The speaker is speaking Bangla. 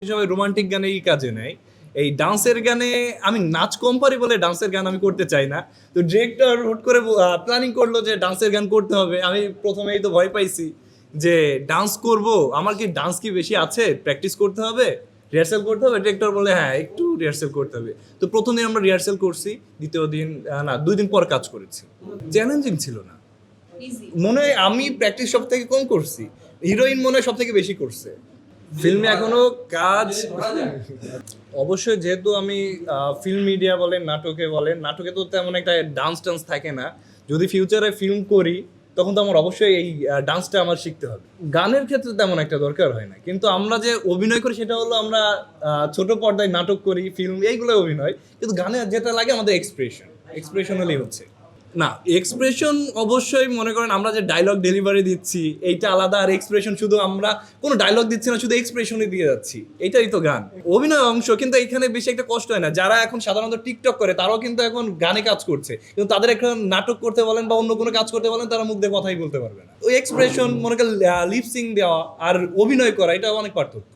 সবাই রোমান্টিক গানেই কাজে নেয়। এই ডান্সের গানে আমি নাচ কম পারি বলে ডান্সের গান আমি করতে চাই না। তো ডিরেক্টর হুট করে প্ল্যানিং করলো যে ডান্সের গান করতে হবে। আমি ১ম এই তো ভয় পাইছি যে ডান্স করব। আমার কি ডান্স কি বেশি আছে? প্র্যাকটিস করতে হবে? রিহার্সাল করতে হবে? ডিরেক্টর বলে হ্যাঁ, একটু রিহার্সাল করতে হবে। তো ১ম দিন আমরা রিহার্সাল করছি। দ্বিতীয় দিন না ২ দিন পর কাজ করেছি। চ্যালেঞ্জিং ছিল না। মনে হয় আমি প্র্যাকটিস সবথেকে কম করছি। হিরোইন মনে হয় সবথেকে বেশি করছে। ফিল্মে এখনো কাজ অবশ্যই, যেহেতু আমি ফিল্ম মিডিয়া বলেন, নাটকে বলেন, নাটকে তো তেমন একটা ডান্স টান্স থাকে না। যদি ফিউচারে ফিল্ম করি তখন তো আমার অবশ্যই এই ডান্সটা আমার শিখতে হবে। গানের ক্ষেত্রে তেমন একটা দরকার হয় না, কিন্তু আমরা যে অভিনয় করি সেটা হলো আমরা ছোট পর্দায় নাটক করি, ফিল্ম এইগুলো অভিনয়, কিন্তু গানে যেটা লাগে আমাদের এক্সপ্রেশন হলেই হচ্ছে। না, এক্সপ্রেশন অবশ্যই মনে করেন আমরা যে ডায়লগ ডেলিভারি দিচ্ছি এইটা আলাদা, আর এক্সপ্রেশন শুধু আমরা কোনো ডায়লগ দিচ্ছি না, শুধু এক্সপ্রেশনই দিয়ে যাচ্ছি, এটাই তো গান। অভিনয় অংশ, কিন্তু এখানে বেশি একটা কষ্ট হয় না। যারা এখন সাধারণত টিকটক করে তারাও কিন্তু এখন গানে কাজ করছে, কিন্তু তাদের এখন নাটক করতে বলেন বা অন্য কোনো কাজ করতে বলেন, তারা মুখ দিয়ে কথাই বলতে পারবে না। ওই এক্সপ্রেশন মনে করেন লিপসিং দেওয়া আর অভিনয় করা, এটা অনেক পার্থক্য।